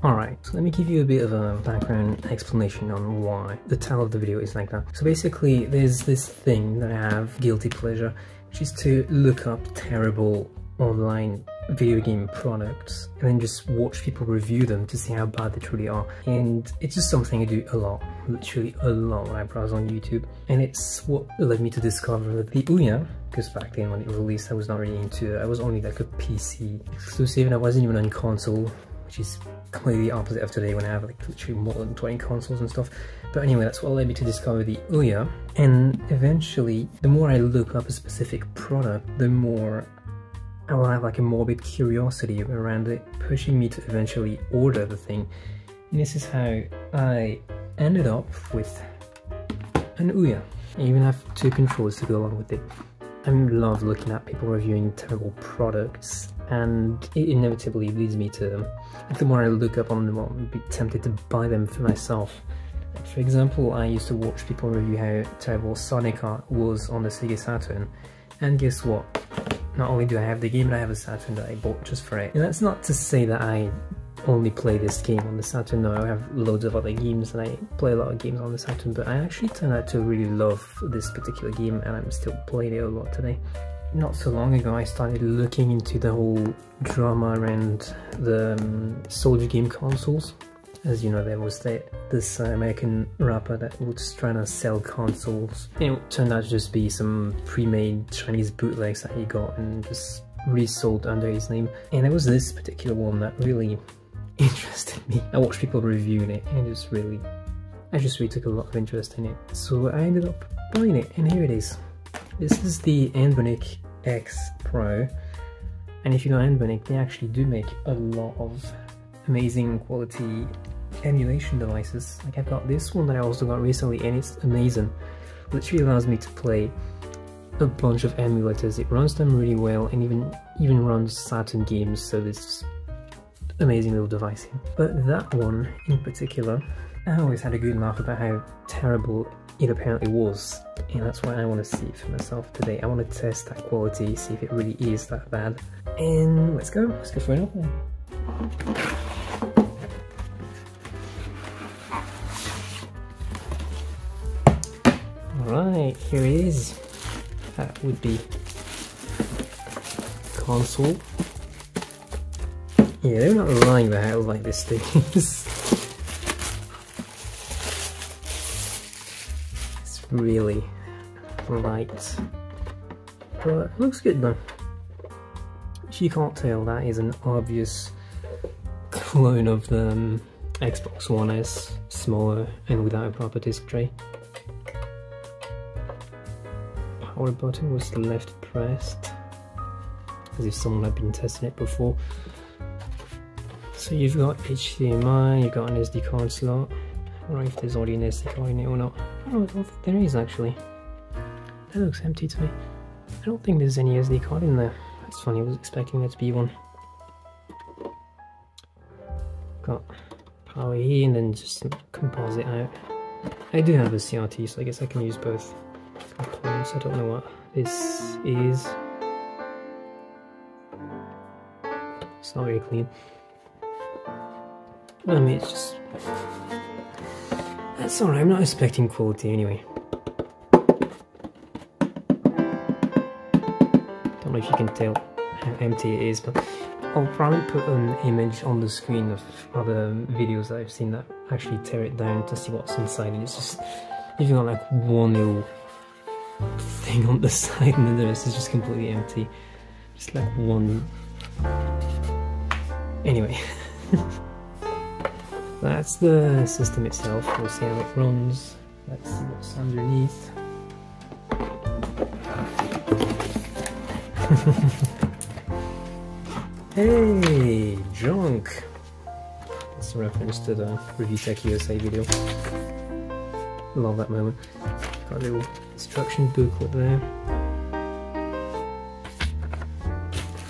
Alright, so let me give you a bit of a background explanation on why the title of the video is like that. So basically, there's this thing that I have, guilty pleasure, which is to look up terrible online video game products and then just watch people review them to see how bad they truly are. And it's just something I do a lot, literally a lot, when I browse on YouTube. And it's what led me to discover the Ouya, because back then when it released I was not really into it. I was only like a PC exclusive and I wasn't even on console, which is completely opposite of today when I have like literally more than 20 consoles and stuff. But anyway, that's what led me to discover the Ouya. And eventually, the more I look up a specific product, the more I will have like a morbid curiosity around it, pushing me to eventually order the thing. And this is how I ended up with an Ouya. I even have 2 controllers to go along with it. I love looking at people reviewing terrible products, and it inevitably leads me to them. Like the more I look up on them, I'll be tempted to buy them for myself. Like for example, I used to watch people review how terrible Sonic Art was on the Sega Saturn, and guess what? Not only do I have the game, but I have a Saturn that I bought just for it. And that's not to say that I only play this game on the Saturn. No, I have loads of other games and I play a lot of games on the Saturn, but I actually turned out to really love this particular game and I'm still playing it a lot today. Not so long ago I started looking into the whole drama around the Soldier game consoles. As you know, there was this American rapper that was trying to sell consoles. And it turned out to just be some pre-made Chinese bootlegs that he got and just resold under his name. And it was this particular one that really interested me. I watched people reviewing it and I just really took a lot of interest in it. So I ended up buying it, and here it is. This is the Anbernic X Pro. And if you know Anbernic, they actually do make a lot of amazing quality emulation devices. Like I've got this one that I also got recently and it's amazing. It literally allows me to play a bunch of emulators. It runs them really well and even runs Saturn games, so this amazing little device here. But that one in particular, I always had a good laugh about how terrible it apparently was, and that's why I want to see it for myself today. I want to test that quality, see if it really is that bad. And let's go for an opening. Alright, here it is. That would be console. Yeah, they're not lying about how like this thing is. It's really light. But it looks good though. If you can't tell, that is an obvious clone of the Xbox One S, smaller and without a proper disc tray. Power button was left pressed, as if someone had been testing it before. So you've got HDMI, you've got an SD card slot. I don't know if there's already an SD card in it or not. Oh, I don't think there is actually. That looks empty to me. I don't think there's any SD card in there. That's funny, I was expecting there to be one. Got power here and then just some composite out. I do have a CRT, so I guess I can use both components. I don't know what this is. It's not very clean. I mean, it's just... That's alright, I'm not expecting quality anyway. Don't know if you can tell how empty it is, but I'll probably put an image on the screen of other videos that I've seen that actually tear it down to see what's inside. And it's just, you've got like one little thing on the side and then the rest is just completely empty. Just like one... Anyway. That's the system itself. We'll see how it runs. Let's see what's underneath. Hey, junk! That's a reference to the Review Tech USA video. Love that moment. Got a little instruction booklet there.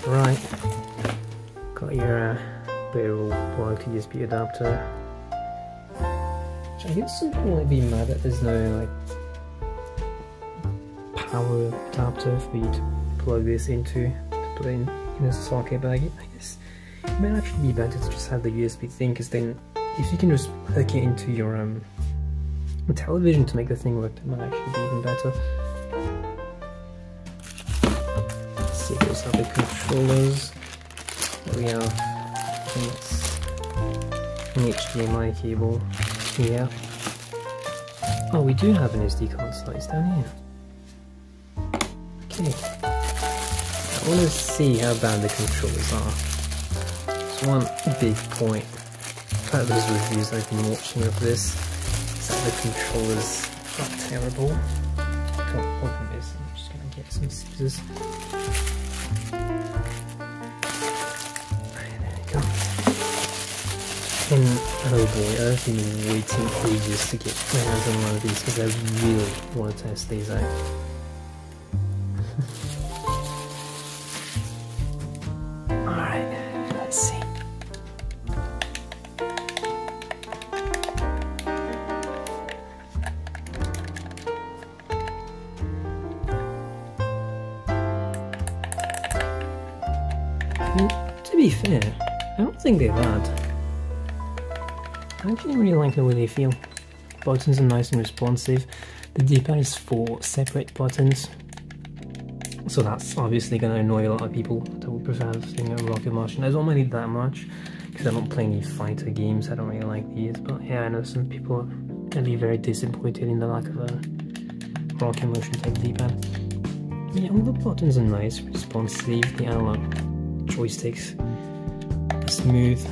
Right. Got your barrel plug to USB adapter. Which I guess some people might be mad that there's no like power adapter for you to plug this into to put in a socket bag. I guess It might actually be better to just have the USB thing, because then if you can just hook it into your television to make the thing work, that might actually be even better. Let's see, those are the controllers. There we are. It's an HDMI cable here. Oh, we do have an SD card slice down here. Okay. I want to see how bad the controllers are. There's one big point about those reviews I've been watching of this, is that the controllers are terrible. I can't open this, I'm just gonna get some scissors. There we go. And oh boy, I've been waiting ages to get my hands on one of these because I really want to test these out. Alright, let's see. To be fair, I don't think they're bad. I actually really like the way they feel. Buttons are nice and responsive. The D-pad is 4 separate buttons, so that's obviously going to annoy a lot of people that would prefer having a rocket motion. I don't mind it that much because I don't play any fighter games. I don't really like these, but yeah, I know some people are going to be very disappointed in the lack of a rocket motion type D-pad. Yeah, all the buttons are nice, responsive. The analog joysticks are smooth.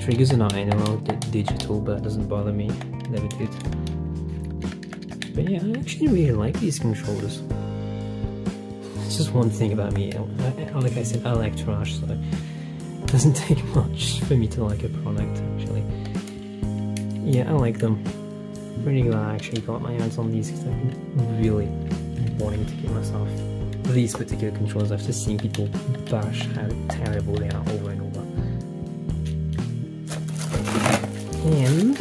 Triggers are not analog, they're digital, but it doesn't bother me, never did. But yeah, I actually really like these controllers. It's just one thing about me, like I said, I like trash, so it doesn't take much for me to like a product, actually. Yeah, I like them. Pretty glad I actually got my hands on these because I've been really wanting to get myself these particular controllers after seeing people bash how terrible they are over and over. And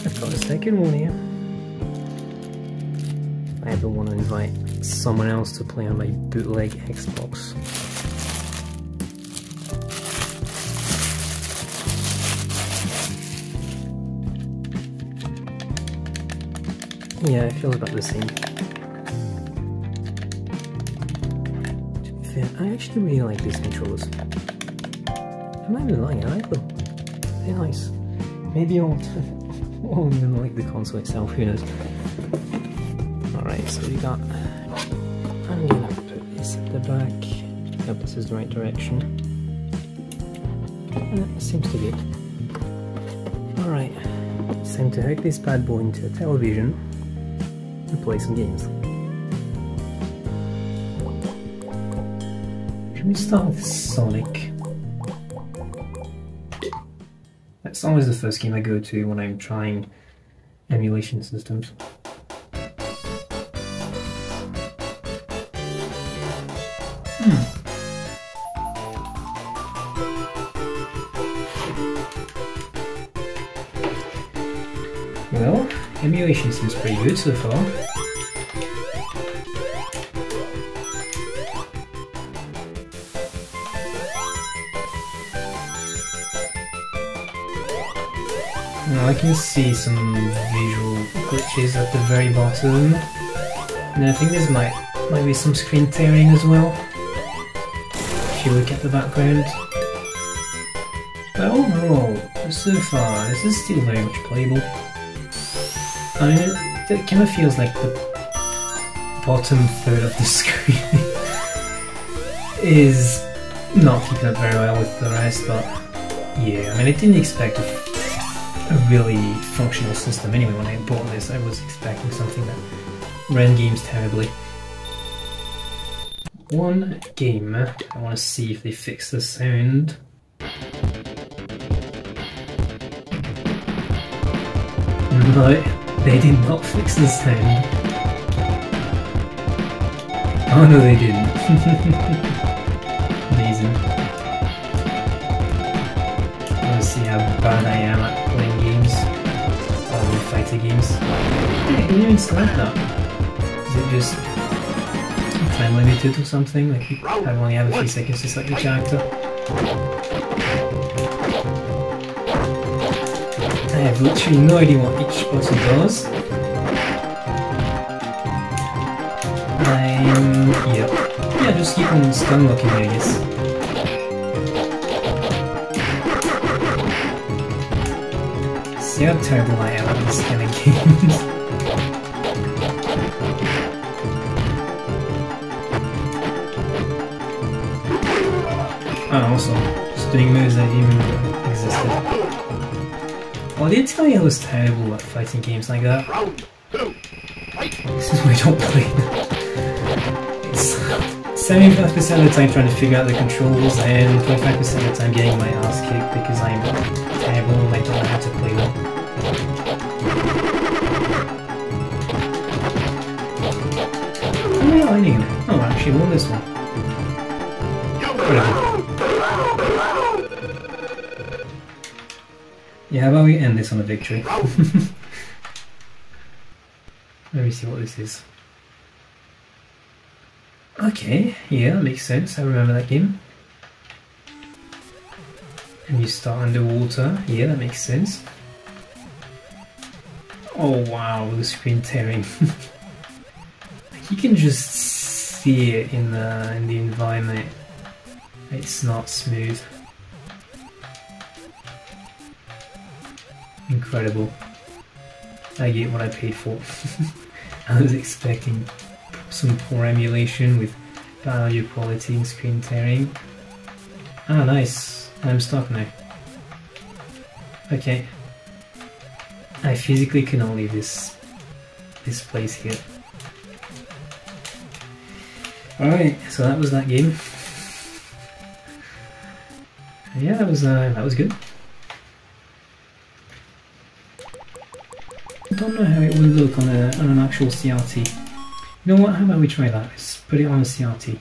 I've got a second one here. I ever want to invite someone else to play on my bootleg Xbox. Yeah, it feels about the same. To be fair, I actually really like these controllers. I'm not even lying, I like them. They're nice. Maybe I'll even like the console itself, who knows. Alright, so we got... I'm gonna put this at the back. I hope this is the right direction. That seems to be it. Alright, it's time to hook this bad boy into a television and play some games. Should we start with Sonic? That's always the first game I go to when I'm trying emulation systems. Well, emulation seems pretty good so far. Now I can see some visual glitches at the very bottom, and I think this might be some screen tearing as well, if you look at the background. But overall, so far, this is still very much playable. I mean, it kind of feels like the bottom third of the screen is not keeping up very well with the rest, but yeah, I mean, I didn't expect a really functional system anyway. When I bought this, I was expecting something that ran games terribly. One game, I want to see if they fix the sound. No, they did not fix the sound. Oh no, they didn't. Amazing. I want to see how bad I am at playing games. Fighter games. Yeah, can you even select that? Is it just time limited or something? Like I only have a few seconds to select the character? I have literally no idea what each button does. Yeah, just keep on stun locking, I guess. See how terrible I am at these kind of games. Oh, also, just doing moves that even existed. Well, I did tell you I was terrible at fighting games like that. This is why I don't play them. It's 75% of the time trying to figure out the controls and 25% of the time getting my ass kicked because I'm terrible and I don't know how to play them. How am I learning it? Oh, I actually won this one. Whatever. Yeah, how about we end this on a victory? Let me see what this is. Okay, yeah, that makes sense. I remember that game. And you start underwater. Yeah, that makes sense. Oh wow, the screen tearing. You can just see it in the environment. It's not smooth. Incredible. I get what I paid for. I was expecting some poor emulation with bad audio quality and screen tearing. Ah, nice. I'm stuck now. Okay. I physically cannot leave this place here. Alright, so that was that game. Yeah, that was good. I don't know how it would look on an actual CRT. You know what, how about we try that? Let's put it on a CRT.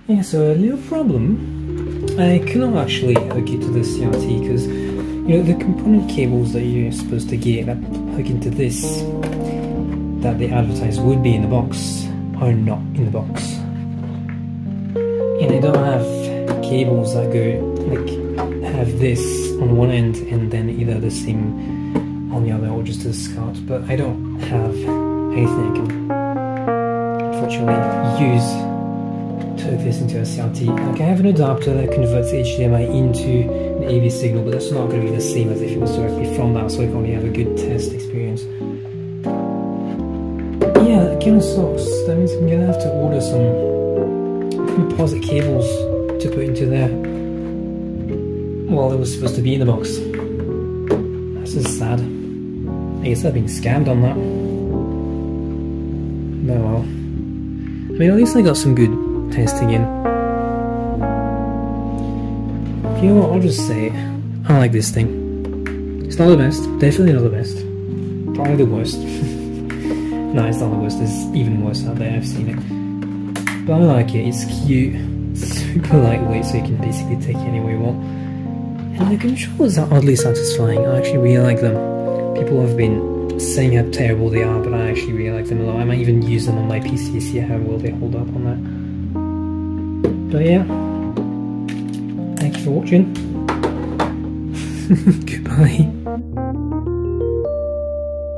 Yeah, so a little problem. I cannot actually hook it to the CRT because, you know, the component cables that you're supposed to get that hook into this, that they advertise would be in the box, are not in the box. And I don't have cables that go, like, have this on one end and then either the same on the other or just a SCART, but I don't have anything I can unfortunately use to hook this into a CRT. Like, I have an adapter that converts HDMI into an AV signal, but that's not going to be the same as if it was directly from that, so I can only have a good test experience. Yeah, that kind of sucks. That means I'm going to have to order some composite cables to put into there. Well, it was supposed to be in the box. This is sad. I guess I've been scammed on that. Oh well. I mean, at least I got some good testing in. You know what, I'll just say it. I like this thing. It's not the best. Definitely not the best. Probably the worst. No, it's not the worst. There's even worse out there. I've seen it. But I like it. It's cute. It's super lightweight, so you can basically take it anywhere you want. And the controls are oddly satisfying. I actually really like them. People have been saying how terrible they are, but I actually really like them a lot. I might even use them on my PC, see how well they hold up on that. But yeah, thank you for watching. Goodbye.